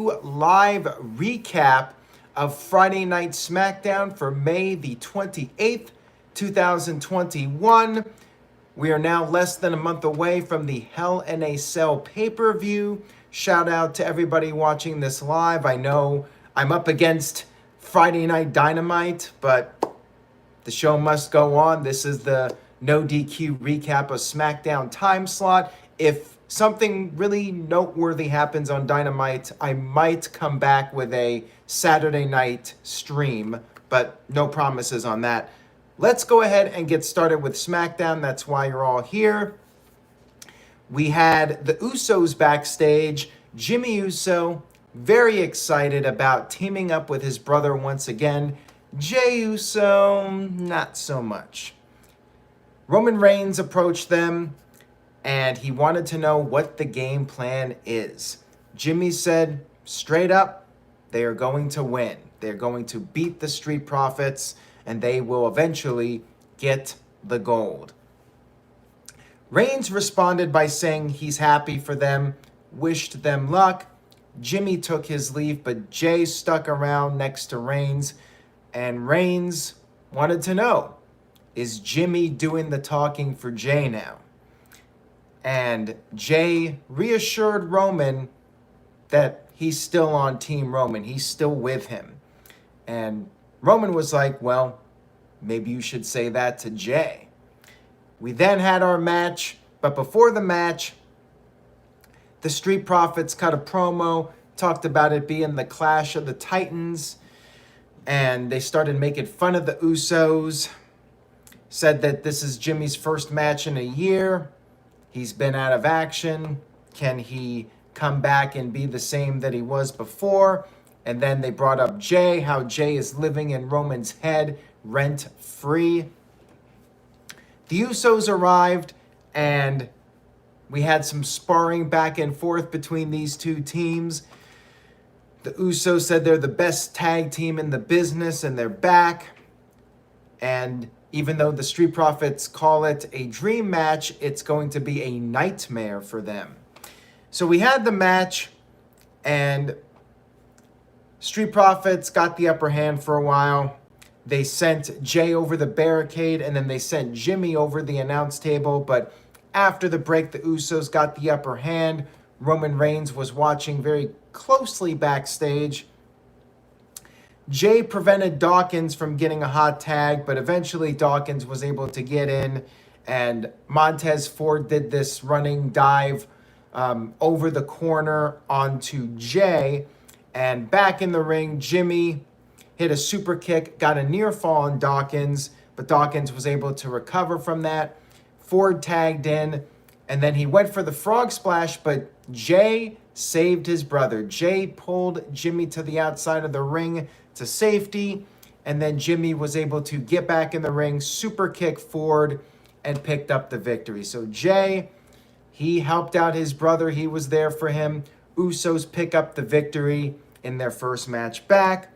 live recap of Friday Night Smackdown for May the 28th, 2021. We are now less than a month away from the Hell in a Cell pay-per-view. Shout out to everybody watching this live. I know I'm up against Friday Night Dynamite, but the show must go on. This is the no DQ recap of SmackDown time slot. If something really noteworthy happens on Dynamite, I might come back with a Saturday night stream, but no promises on that. Let's go ahead and get started with SmackDown. That's why you're all here. We had the Usos backstage. Jimmy Uso, very excited about teaming up with his brother once again. Jey Uso, not so much. Roman Reigns approached them, and he wanted to know what the game plan is. Jimmy said, straight up, they are going to win. They're going to beat the Street Profits, and they will eventually get the gold. Reigns responded by saying he's happy for them, wished them luck. Jimmy took his leave, but Jey stuck around next to Reigns, and Reigns wanted to know, is Jimmy doing the talking for Jey now? And Jey reassured Roman that he's still on Team Roman. He's still with him. And Roman was like, well, maybe you should say that to Jey. We then had our match, but before the match, the Street Profits cut a promo, talked about it being the Clash of the Titans, and they started making fun of the Usos, said that this is Jimmy's first match in a year. He's been out of action. Can he come back and be the same that he was before? And then they brought up Jey, how Jey is living in Roman's head rent-free. The Usos arrived, and we had some sparring back and forth between these two teams. The Usos said they're the best tag team in the business, and they're back. And even though the Street Profits call it a dream match, it's going to be a nightmare for them. So we had the match, and Street Profits got the upper hand for a while. They sent Jey over the barricade, and then they sent Jimmy over the announce table. But after the break, the Usos got the upper hand. Roman Reigns was watching very closely backstage. Jey prevented Dawkins from getting a hot tag, but eventually Dawkins was able to get in, and Montez Ford did this running dive over the corner onto Jey. And back in the ring, Jimmy hit a super kick, got a near fall on Dawkins, but Dawkins was able to recover from that. Ford tagged in, and then he went for the frog splash, but Jey saved his brother. Jey pulled Jimmy to the outside of the ring to safety, and then Jimmy was able to get back in the ring, super kick Ford, and picked up the victory. So Jey, he helped out his brother. He was there for him. Usos pick up the victory in their first match back.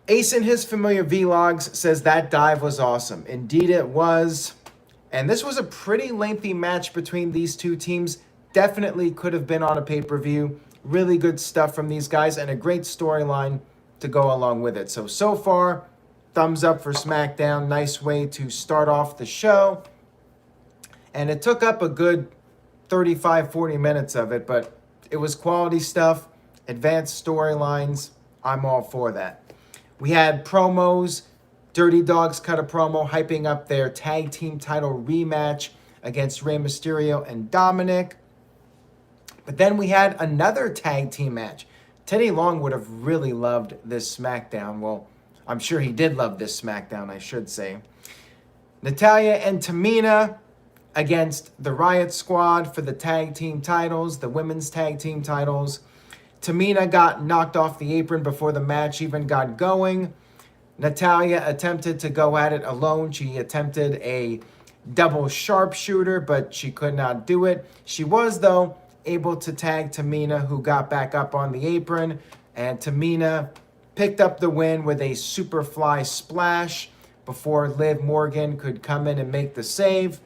Ace in his familiar vlogs says that dive was awesome. Indeed it was. And this was a pretty lengthy match between these two teams. Definitely could have been on a pay-per-view. Really good stuff from these guys and a great storyline to go along with it. So far, thumbs up for SmackDown. Nice way to start off the show. And it took up a good 35, 40 minutes of it, but it was quality stuff, advanced storylines. I'm all for that. We had promos. Dirty Dogs cut a promo hyping up their tag team title rematch against Rey Mysterio and Dominik. But then we had another tag team match. Teddy Long would have really loved this SmackDown. Well, I'm sure he did love this SmackDown, I should say. Natalya and Tamina against the Riot Squad for the tag team titles, the women's tag team titles. Tamina got knocked off the apron before the match even got going. Natalya attempted to go at it alone. She attempted a double sharpshooter, but she could not do it. She was, though, able to tag Tamina, who got back up on the apron, and Tamina picked up the win with a Superfly splash before Liv Morgan could come in and make the save.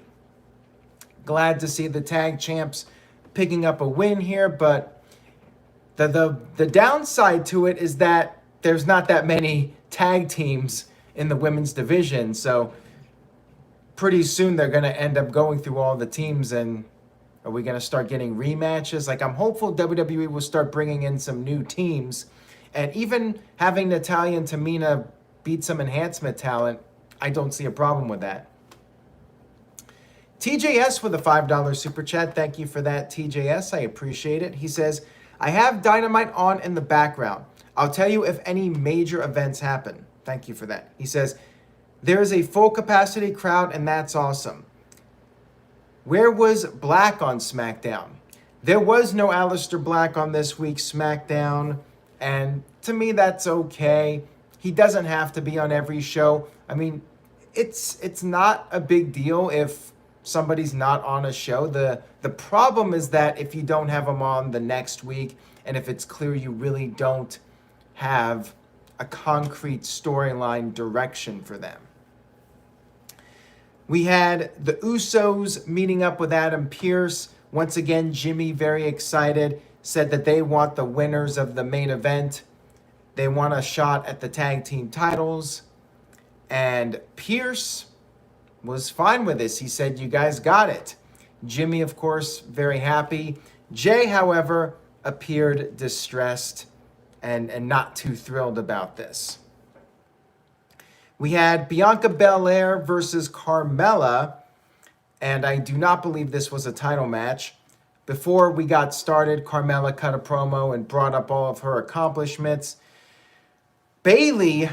Glad to see the tag champs picking up a win here, but The downside to it is that there's not that many tag teams in the women's division, so pretty soon they're going to end up going through all the teams, and are we going to start getting rematches? Like, I'm hopeful WWE will start bringing in some new teams, and even having Natalya and Tamina beat some enhancement talent, I don't see a problem with that. TJS with a $5 super chat. Thank you for that, TJS. I appreciate it. He says, I have Dynamite on in the background. I'll tell you if any major events happen. Thank you for that. He says, there is a full capacity crowd, and that's awesome. Where was Black on SmackDown? There was no Aleister Black on this week's SmackDown, and to me, that's okay. He doesn't have to be on every show. I mean, it's not a big deal if somebody's not on a show. The problem is that if you don't have them on the next week, and if it's clear you really don't have a concrete storyline direction for them. We had the Usos meeting up with Adam Pearce. Once again, Jimmy, very excited, said that they want the winners of the main event. They want a shot at the tag team titles. And Pearce was fine with this. He said, you guys got it. Jimmy, of course, very happy. Jay, however, appeared distressed and not too thrilled about this. We had Bianca Belair versus Carmela, and I do not believe this was a title match. Before we got started, Carmela cut a promo and brought up all of her accomplishments. Bayley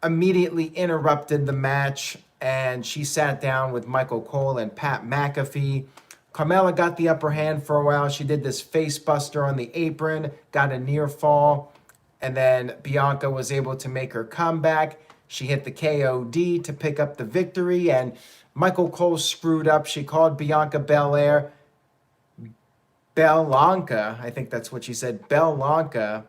immediately interrupted the match, and she sat down with Michael Cole and Pat McAfee. Carmela got the upper hand for a while. She did this face buster on the apron, got a near fall, and then Bianca was able to make her comeback. She hit the KOD to pick up the victory, and Michael Cole screwed up. She called Bianca Bel-Air Bel-Lanka. I think that's what she said, Bel-Lanka.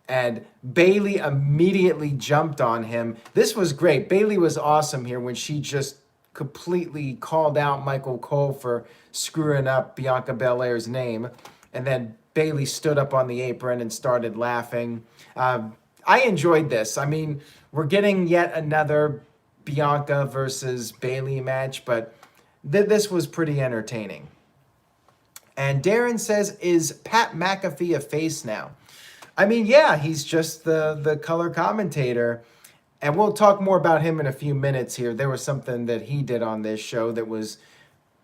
And Bayley immediately jumped on him. This was great. Bayley was awesome here when she just completely called out Michael Cole for screwing up Bianca Belair's name. And then Bayley stood up on the apron and started laughing. I enjoyed this. I mean, we're getting yet another Bianca versus Bayley match, but this was pretty entertaining. And Darren says, is Pat McAfee a face now? I mean, yeah, he's just the color commentator. And we'll talk more about him in a few minutes here. There was something that he did on this show that was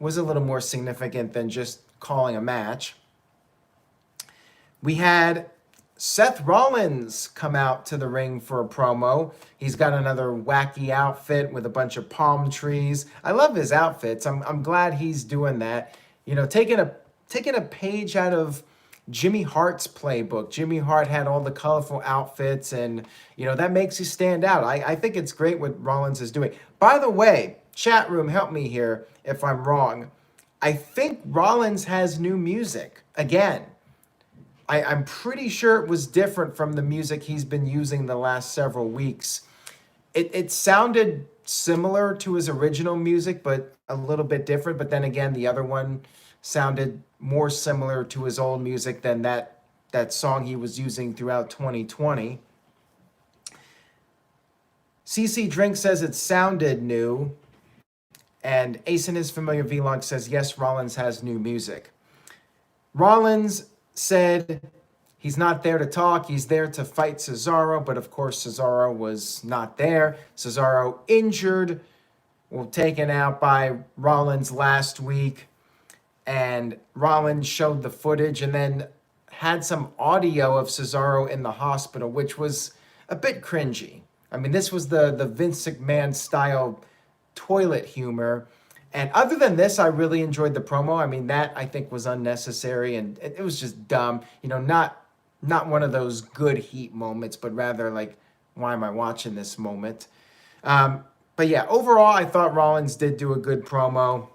a little more significant than just calling a match. We had Seth Rollins come out to the ring for a promo. He's got another wacky outfit with a bunch of palm trees. I love his outfits. I'm glad he's doing that. You know, taking a page out of Jimmy Hart's playbook. Jimmy Hart had all the colorful outfits, and, you know, that makes you stand out. I think it's great what Rollins is doing. By the way, chat room, help me here if I'm wrong. I think Rollins has new music again. I'm pretty sure it was different from the music he's been using the last several weeks. It sounded similar to his original music, but a little bit different. But then again, the other one sounded more similar to his old music than that song he was using throughout 2020. CC Drink says it sounded new. And Ace in his familiar vlog says, yes, Rollins has new music. Rollins said he's not there to talk. He's there to fight Cesaro. But of course, Cesaro was not there. Cesaro injured, well, taken out by Rollins last week. And Rollins showed the footage and then had some audio of Cesaro in the hospital, which was a bit cringy. I mean, this was the Vince McMahon style toilet humor. And other than this, I really enjoyed the promo. I mean, that I think was unnecessary and it was just dumb. You know, not one of those good heat moments, but rather like, why am I watching this moment? But yeah, overall, I thought Rollins did do a good promo.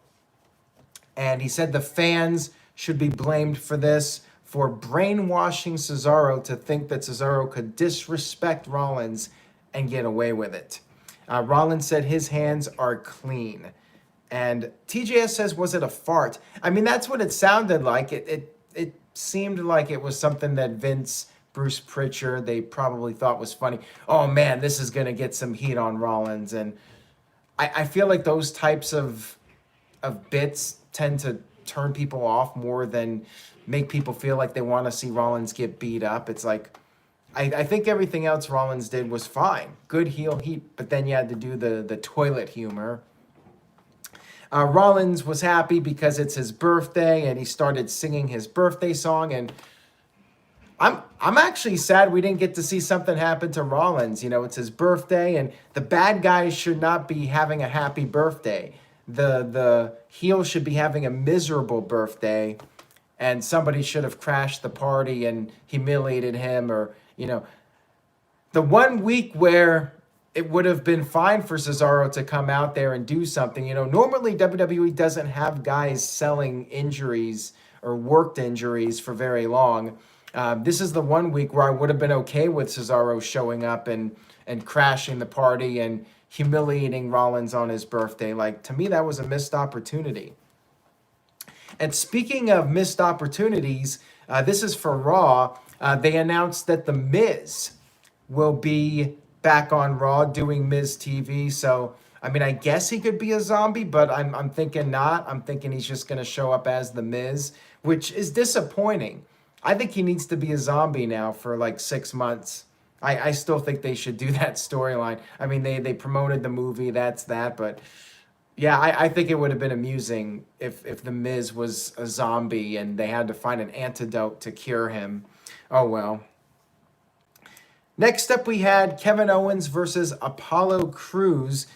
And he said the fans should be blamed for this, for brainwashing Cesaro to think that Cesaro could disrespect Rollins and get away with it. Rollins said his hands are clean. And TJS says, was it a fart? I mean, that's what it sounded like. It seemed like it was something that Vince Bruce Pritchard, they probably thought was funny. Oh man, this is going to get some heat on Rollins. And I feel like those types of bits tend to turn people off more than make people feel like they want to see Rollins get beat up. It's like, I think everything else Rollins did was fine. Good heel heat, but then you had to do the toilet humor. Rollins was happy because it's his birthday, and he started singing his birthday song. And I'm actually sad we didn't get to see something happen to Rollins. You know, it's his birthday, and the bad guys should not be having a happy birthday. The heel should be having a miserable birthday, and somebody should have crashed the party and humiliated him, or, you know, the 1 week where it would have been fine for Cesaro to come out there and do something. You know, normally WWE doesn't have guys selling injuries or worked injuries for very long. This is the 1 week where I would have been okay with Cesaro showing up and crashing the party and humiliating Rollins on his birthday. Like, to me, that was a missed opportunity. And speaking of missed opportunities, this is for Raw. They announced that The Miz will be back on Raw doing Miz TV. So, I mean, I guess he could be a zombie, but I'm thinking not. I'm thinking he's just going to show up as The Miz, which is disappointing. I think he needs to be a zombie now for like 6 months. I still think they should do that storyline. I mean, they promoted the movie, that's that, but yeah, I think it would have been amusing if The Miz was a zombie and they had to find an antidote to cure him. Oh well. Next up, we had Kevin Owens versus Apollo Crews,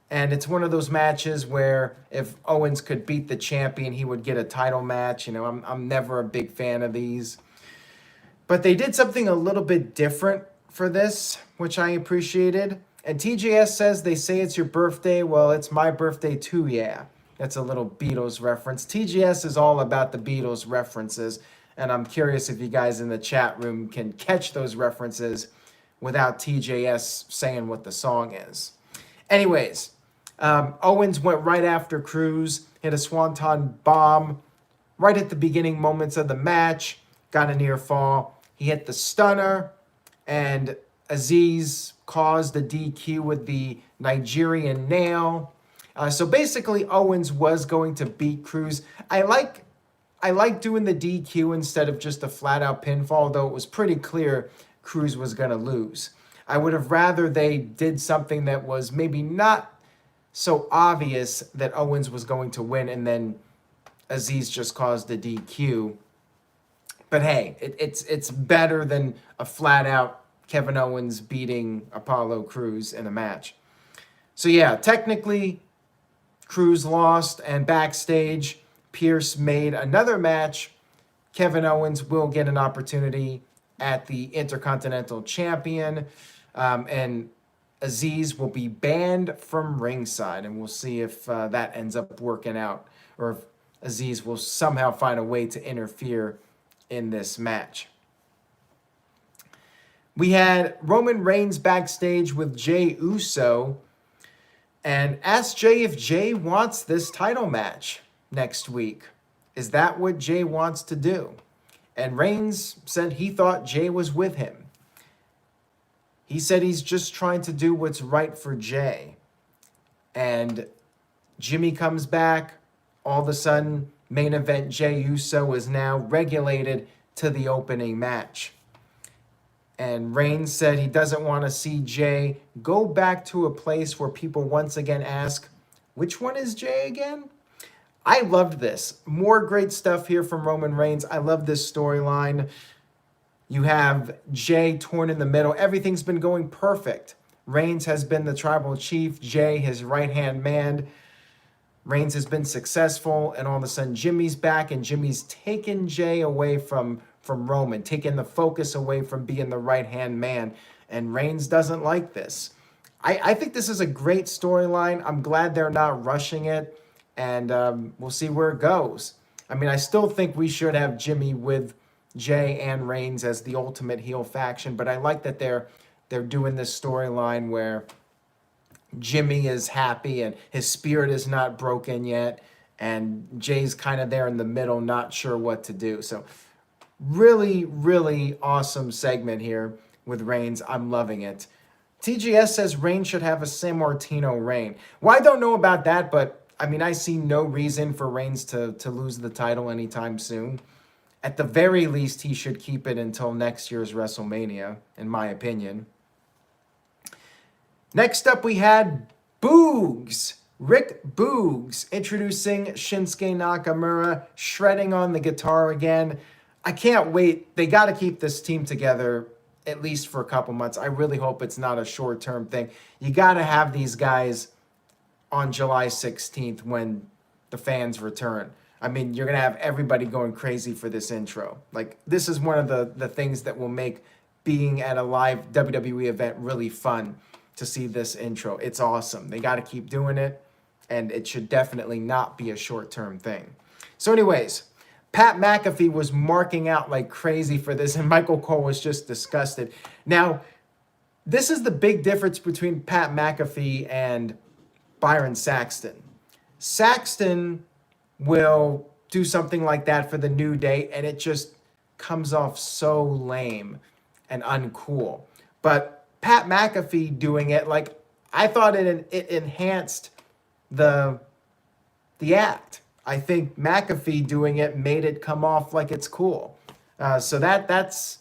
and it's one of those matches where if Owens could beat the champion, he would get a title match. You know, I'm never a big fan of these, but they did something a little bit different for this, which I appreciated. And TJS says they say it's your birthday. Well, it's my birthday too, yeah. That's a little Beatles reference. TJS is all about the Beatles references, and I'm curious if you guys in the chat room can catch those references without TJS saying what the song is. Anyways, Owens went right after Crews, hit a swanton bomb right at the beginning moments of the match, got a near fall. He hit the stunner, and Aziz caused a DQ with the Nigerian nail. So basically, Owens was going to beat Crews. I like doing the DQ instead of just a flat-out pinfall, though it was pretty clear Crews was going to lose. I would have rather they did something that was maybe not so obvious that Owens was going to win and then Aziz just caused the DQ. But hey, it's better than a flat-out Kevin Owens beating Apollo Crews in a match. So yeah, technically, Crews lost, and backstage, Pearce made another match. Kevin Owens will get an opportunity at the Intercontinental Champion, and Aziz will be banned from ringside, and we'll see if that ends up working out, or if Aziz will somehow find a way to interfere in this match. We had Roman Reigns backstage with Jey Uso and asked Jey if Jey wants this title match next week. Is that what Jey wants to do? And Reigns said he thought Jey was with him. He said he's just trying to do what's right for Jey. And Jimmy comes back. All of a sudden, main event Jey Uso is now regulated to the opening match. And Reigns said he doesn't want to see Jey go back to a place where people once again ask, which one is Jey again? I loved this. More great stuff here from Roman Reigns. I love this storyline. You have Jey torn in the middle. Everything's been going perfect. Reigns has been the tribal chief. Jey, his right-hand man. Reigns has been successful, and all of a sudden Jimmy's back, and Jimmy's taken Jey away from Roman, taking the focus away from being the right-hand man, and Reigns doesn't like this. I think this is a great storyline. I'm glad they're not rushing it, and we'll see where it goes. I mean, I still think we should have Jimmy with Jey and Reigns as the ultimate heel faction, but I like that they're doing this storyline where Jimmy is happy and his spirit is not broken yet, and Jey's kind of there in the middle, not sure what to do. So Really, really awesome segment here with Reigns. I'm loving it. TGS says Reigns should have a San Martino reign. Well, I don't know about that, but I mean, I see no reason for Reigns to lose the title anytime soon. At the very least, he should keep it until next year's WrestleMania, in my opinion. Next up, we had Boogs. Rick Boogs introducing Shinsuke Nakamura, shredding on the guitar again. I can't wait. They got to keep this team together at least for a couple months. I really hope it's not a short-term thing. You got to have these guys on July 16th when the fans return. I mean, you're going to have everybody going crazy for this intro. Like, this is one of the things that will make being at a live WWE event really fun, to see this intro. It's awesome. They got to keep doing it, and it should definitely not be a short-term thing. So anyways, Pat McAfee was marking out like crazy for this, and Michael Cole was just disgusted. Now, this is the big difference between Pat McAfee and Byron Saxton. Saxton will do something like that for the New Day, and it just comes off so lame and uncool. But Pat McAfee doing it, like, I thought it enhanced the act. I think McAfee doing it made it come off like it's cool. So that's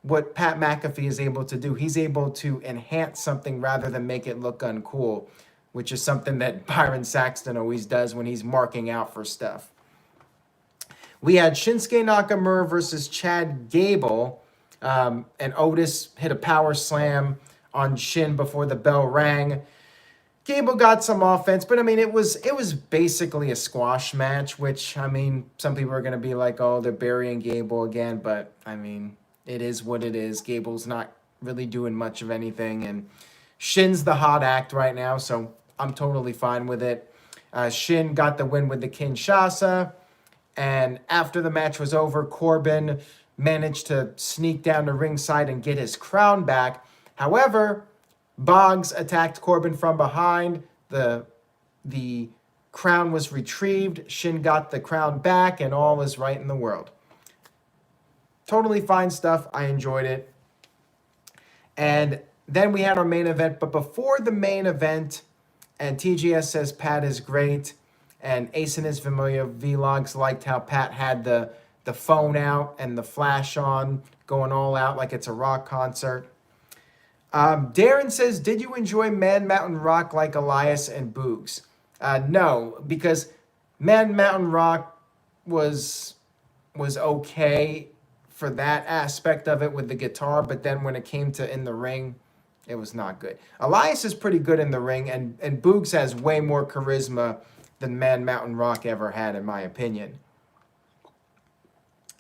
what Pat McAfee is able to do. He's able to enhance something rather than make it look uncool, which is something that Byron Saxton always does when he's marking out for stuff. We had Shinsuke Nakamura versus Chad Gable, and Otis hit a power slam on Shin before the bell rang. Gable got some offense, but I mean, it was basically a squash match, which, I mean, some people are going to be like, oh, they're burying Gable again, but I mean, it is what it is. Gable's not really doing much of anything, and Shin's the hot act right now, so I'm totally fine with it. Shin got the win with the Kinshasa, and after the match was over, Corbin managed to sneak down to ringside and get his crown back. However, Boggs attacked Corbin from behind. The crown was retrieved. Shin got the crown back, and all is right in the world. Totally fine stuff. I enjoyed it. And then we had our main event. But before the main event, and TGS says Pat is great, and Ace and his familiar vlogs liked how Pat had the phone out and the flash on, going all out like it's a rock concert. Darren says, did you enjoy Man Mountain Rock like Elias and Boogs? No, because Man Mountain Rock was okay for that aspect of it with the guitar, but then when it came to in the ring, it was not good. Elias is pretty good in the ring, and Boogs has way more charisma than Man Mountain Rock ever had, in my opinion.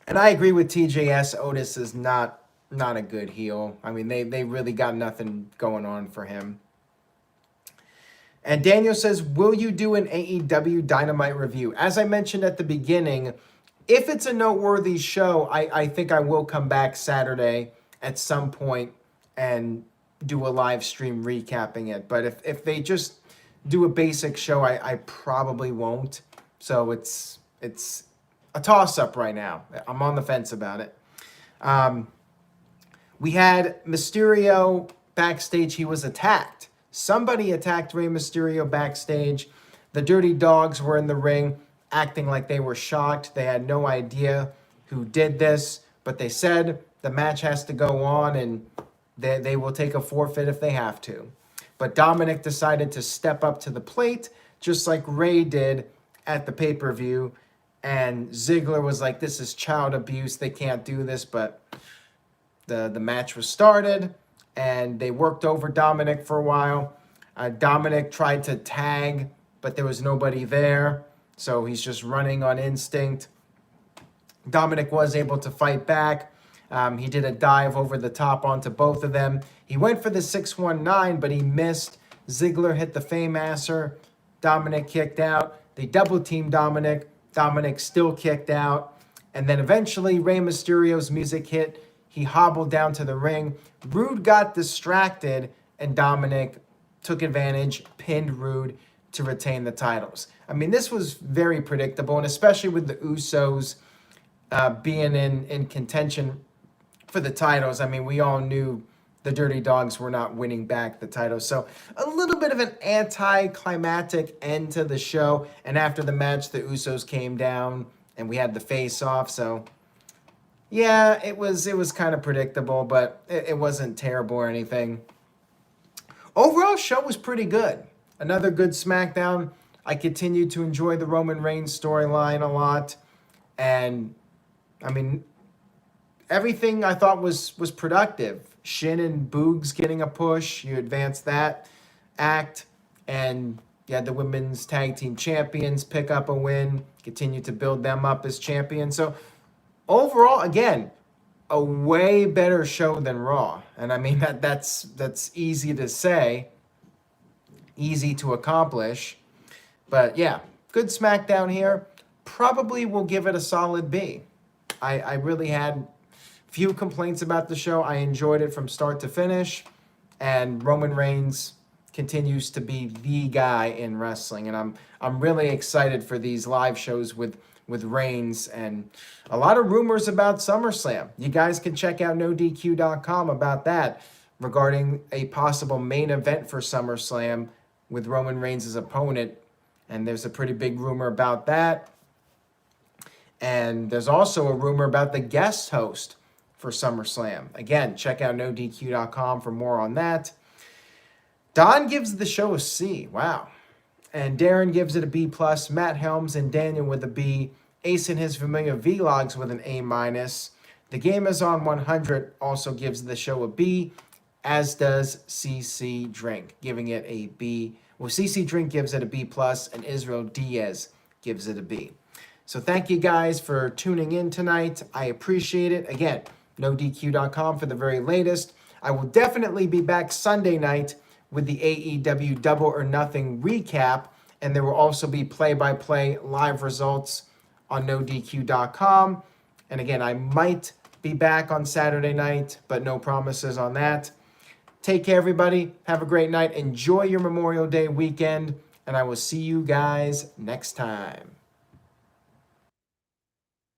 And I agree with TJS. Otis is not a good heel. I mean, they really got nothing going on for him. And Daniel says, will you do an AEW Dynamite review? As I mentioned at the beginning, if it's a noteworthy show, I think I will come back Saturday at some point and do a live stream recapping it. But if they just do a basic show, I probably won't. So it's a toss-up right now. I'm on the fence about it. We had Mysterio backstage. He was attacked. Somebody attacked Rey Mysterio backstage. The Dirty Dogs were in the ring acting like they were shocked. They had no idea who did this, but they said the match has to go on and they will take a forfeit if they have to. But Dominik decided to step up to the plate, just like Rey did at the pay-per-view. And Ziggler was like, this is child abuse. They can't do this. But the match was started, and they worked over Dominik for a while. Dominik tried to tag, but there was nobody there. So he's just running on instinct. Dominik was able to fight back. He did a dive over the top onto both of them. He went for the 619, but he missed. Ziggler hit the Fameasser. Dominik kicked out. They double-teamed Dominik. Dominik still kicked out. And then eventually Rey Mysterio's music hit. He hobbled down to the ring. Rude got distracted, and Dominik took advantage, pinned Rude to retain the titles. I mean, this was very predictable, and especially with the Usos. being in contention for the titles. I mean, we all knew the Dirty Dogs were not winning back the titles. So a little bit of an anticlimactic end to the show. And after the match, the Usos came down and we had the face-off. So yeah, it was kind of predictable, but it wasn't terrible or anything. Overall, show was pretty good. Another good SmackDown. I continued to enjoy the Roman Reigns storyline a lot. And, I mean, everything I thought was productive. Shin and Boogs getting a push. You advance that act. And you had the women's tag team champions pick up a win. Continue to build them up as champions. So, overall, again, a way better show than Raw. And I mean, that's easy to say. Easy to accomplish. But yeah, good SmackDown here. Probably will give it a solid B. I really had few complaints about the show. I enjoyed it from start to finish. And Roman Reigns continues to be the guy in wrestling. And I'm really excited for these live shows with Reigns, and a lot of rumors about SummerSlam. You guys can check out NoDQ.com about that regarding a possible main event for SummerSlam with Roman Reigns' opponent. And there's a pretty big rumor about that. And there's also a rumor about the guest host for SummerSlam. Again, check out NoDQ.com for more on that. Don gives the show a C. Wow. And Darren gives it a B+. Matt Helms and Daniel with a B. Ace and his familiar Vlogs with an A-. The Game is on 100 also gives the show a B, as does CC Drink, giving it a B. Well, CC Drink gives it a B+, and Israel Diaz gives it a B. So thank you guys for tuning in tonight. I appreciate it. Again, NoDQ.com for the very latest. I will definitely be back Sunday night with the AEW Double or Nothing recap, and there will also be play-by-play live results on NoDQ.com. And again, I might be back on Saturday night, but no promises on that. Take care, everybody. Have a great night. Enjoy your Memorial Day weekend, and I will see you guys next time.